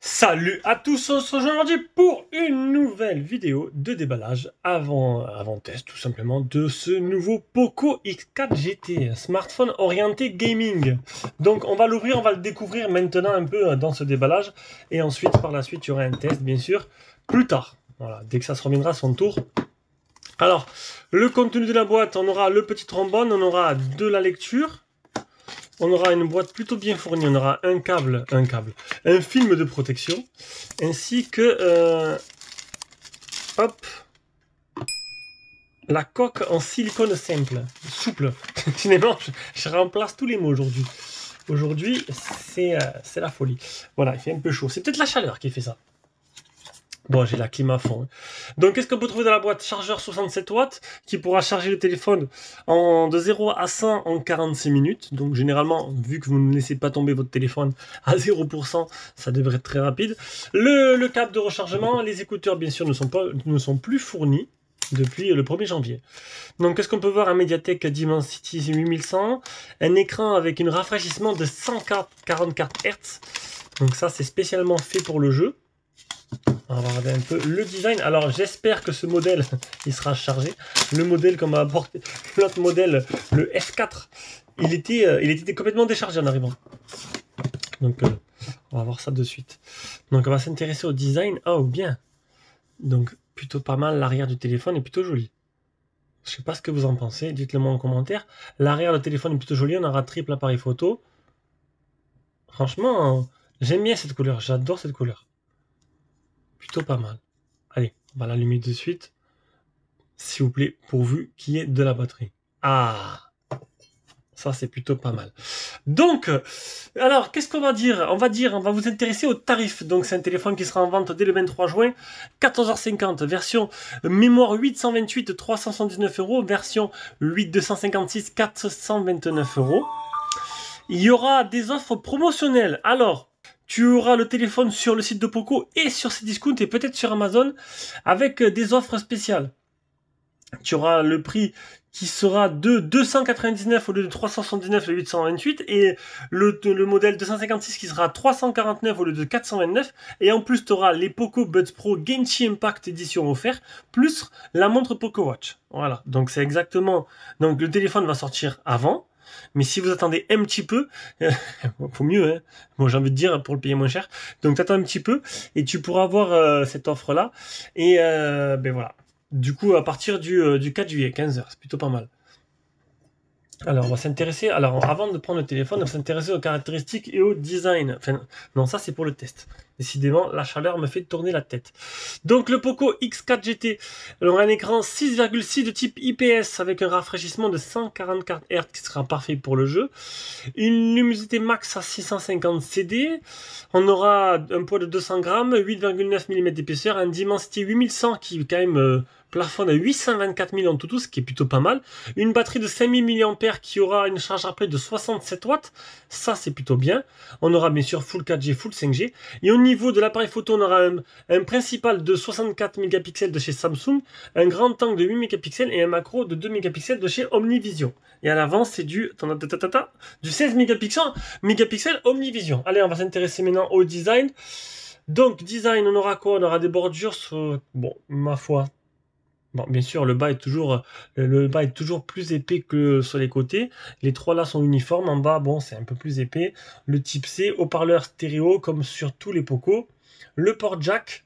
Salut à tous, on se rejoint aujourd'hui pour une nouvelle vidéo de déballage avant test tout simplement de ce nouveau Poco X4 GT, smartphone orienté gaming. Donc on va l'ouvrir, on va le découvrir maintenant un peu dans ce déballage et ensuite par la suite il y aura un test bien sûr plus tard. Voilà, dès que ça se reviendra à son tour. Alors, le contenu de la boîte, on aura le petit trombone, on aura de la lecture. On aura une boîte plutôt bien fournie, on aura un film de protection, ainsi que hop, la coque en silicone simple, souple. Finalement, je remplace tous les mots aujourd'hui. Aujourd'hui, c'est la folie. Voilà, il fait un peu chaud. C'est peut-être la chaleur qui fait ça. Bon, j'ai la clim à fond. Donc, qu'est-ce qu'on peut trouver dans la boîte? Chargeur 67 watts qui pourra charger le téléphone de 0 à 100 en 46 minutes. Donc, généralement, vu que vous ne laissez pas tomber votre téléphone à 0%, ça devrait être très rapide. Le câble de rechargement, les écouteurs, bien sûr, ne sont plus fournis depuis le 1er janvier. Donc, qu'est-ce qu'on peut voir? Un Mediatek Dimensity 8100, un écran avec un rafraîchissement de 144 Hz. Donc, ça, c'est spécialement fait pour le jeu. On va regarder un peu le design. Alors j'espère que ce modèle il sera chargé. Le modèle qu'on m'a apporté, l'autre modèle, le F4, il était complètement déchargé en arrivant. Donc on va voir ça de suite. Donc on va s'intéresser au design. Oh bien. Donc plutôt pas mal, l'arrière du téléphone est plutôt joli. Je sais pas ce que vous en pensez, dites-le moi en commentaire. L'arrière du téléphone est plutôt joli, on aura triple appareil photo. Franchement, j'aime bien cette couleur, j'adore cette couleur. Plutôt pas mal. Allez, on va l'allumer de suite. S'il vous plaît, pourvu qu'il y ait de la batterie. Ah, ça c'est plutôt pas mal. Donc, alors, qu'est-ce qu'on va dire? On va vous intéresser au tarif. Donc, c'est un téléphone qui sera en vente dès le 23 juin, 14h50. Version mémoire 828, 379 €. Version 8256, 429 €. Il y aura des offres promotionnelles. Alors, tu auras le téléphone sur le site de Poco et sur Cdiscount et peut-être sur Amazon avec des offres spéciales. Tu auras le prix qui sera de 299 au lieu de 379 le 828 et le modèle 256 qui sera 349 au lieu de 429 et en plus tu auras les Poco Buds Pro Genshin Impact édition offert plus la montre Poco Watch. Voilà, donc c'est exactement, donc le téléphone va sortir avant. Mais si vous attendez un petit peu, faut mieux, hein. Bon, j'ai envie de dire pour le payer moins cher. Donc t'attends un petit peu et tu pourras avoir cette offre là. Et ben voilà. Du coup, à partir du 4 juillet, 15h, c'est plutôt pas mal. Alors, on va s'intéresser. Alors, avant de prendre le téléphone, on va s'intéresser aux caractéristiques et au design. Enfin, non, ça c'est pour le test. Décidément, la chaleur me fait tourner la tête. Donc, le Poco X4 GT. Alors, un écran 6,6 de type IPS avec un rafraîchissement de 144 Hz qui sera parfait pour le jeu. Une luminosité max à 650 CD. On aura un poids de 200 grammes, 8,9 mm d'épaisseur, un Dimensity 8100 qui est quand même plafonne à 824 000 en tout, ce qui est plutôt pas mal. Une batterie de 5000 mAh qui aura une charge rapide de 67 watts. Ça, c'est plutôt bien. On aura bien sûr Full 4G, Full 5G. Et au niveau de l'appareil photo, on aura un principal de 64 mégapixels de chez Samsung, un grand angle de 8 mégapixels et un macro de 2 mégapixels de chez Omnivision. Et à l'avant, c'est du 16 mégapixels Omnivision. Allez, on va s'intéresser maintenant au design. Donc, design, on aura quoi? On aura des bordures, bon, ma foi. Bon, bien sûr, le bas est toujours plus épais que sur les côtés. Les trois là sont uniformes. En bas, bon, c'est un peu plus épais. Le type C, haut-parleur stéréo comme sur tous les Poco. Le port jack.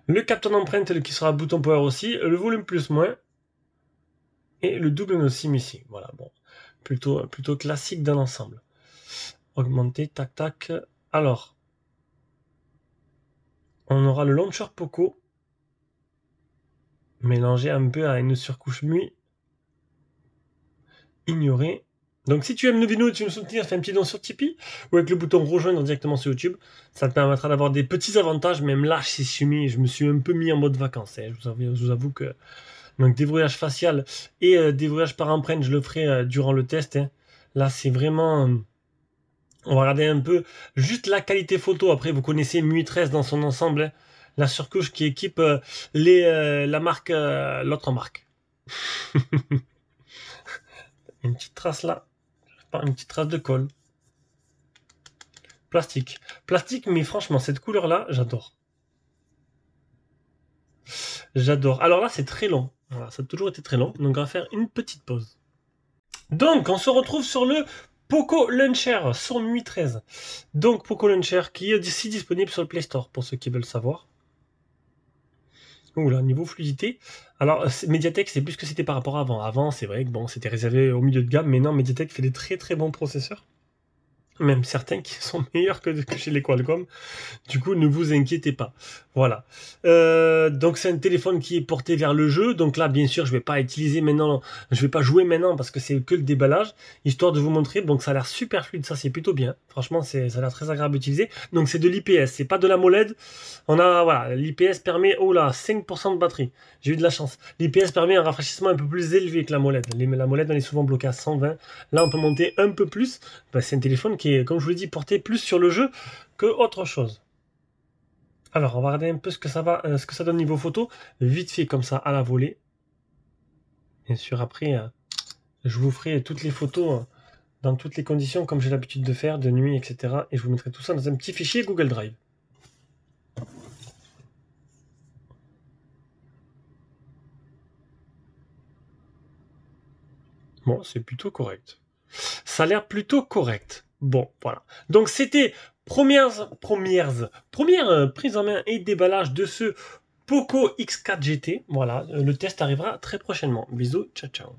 Le capteur d'empreinte qui sera bouton power aussi. Le volume plus moins. Et le double NoSIM ici. Voilà, bon, plutôt classique dans l'ensemble. Augmenter, tac tac. Alors, on aura le launcher Poco. Mélangé un peu à une surcouche MUI. Ignorer. Donc si tu aimes nos vidéos et tu nous soutenir, fais un petit don sur Tipeee ou avec le bouton rejoindre directement sur YouTube. Ça te permettra d'avoir des petits avantages. Même là, je me suis un peu mis en mode vacances. Hein. Je vous avoue que donc déverrouillage facial et déverrouillage par empreinte, je le ferai durant le test. Hein. Là, c'est vraiment On va regarder un peu juste la qualité photo. Après, vous connaissez MUI 13 dans son ensemble, hein. La surcouche qui équipe la marque, l'autre marque. Une petite trace là, une petite trace de colle. Plastique. Plastique, mais franchement, cette couleur-là, j'adore. J'adore. Alors là, c'est très long. Voilà, ça a toujours été très long. Donc, on va faire une petite pause. Donc, on se retrouve sur le Poco Launcher sur MUI 13. Donc, Poco Launcher qui est ici disponible sur le Play Store, pour ceux qui veulent savoir. Oula, niveau fluidité. Alors, Mediatek, c'est plus ce que c'était par rapport à avant. Avant, c'est vrai que bon, c'était réservé au milieu de gamme, mais non, Mediatek fait des très très bons processeurs. Même certains qui sont meilleurs que chez les Qualcomm. Du coup, ne vous inquiétez pas. Voilà. Donc, c'est un téléphone qui est porté vers le jeu. Donc là, bien sûr, je vais pas utiliser maintenant, je vais pas jouer maintenant parce que c'est que le déballage, histoire de vous montrer. Donc, ça a l'air super fluide. Ça, c'est plutôt bien. Franchement, ça a l'air très agréable à utiliser. Donc, c'est de l'IPS. C'est pas de la MOLED. On a, voilà, l'IPS permet, oh là, 5% de batterie. J'ai eu de la chance. L'IPS permet un rafraîchissement un peu plus élevé que la MOLED. La MOLED, elle est souvent bloquée à 120. Là, on peut monter un peu plus. Ben, c'est un téléphone qui est, comme je vous l'ai dit, porté plus sur le jeu que autre chose. Alors, on va regarder un peu ce que ça donne niveau photo, vite fait comme ça à la volée. Bien sûr, après, je vous ferai toutes les photos dans toutes les conditions comme j'ai l'habitude de faire, de nuit, etc. Et je vous mettrai tout ça dans un petit fichier Google Drive. Bon, c'est plutôt correct. Ça a l'air plutôt correct. Bon, voilà. Donc, c'était première prise en main et déballage de ce Poco X4 GT. Voilà, le test arrivera très prochainement. Bisous, ciao ciao.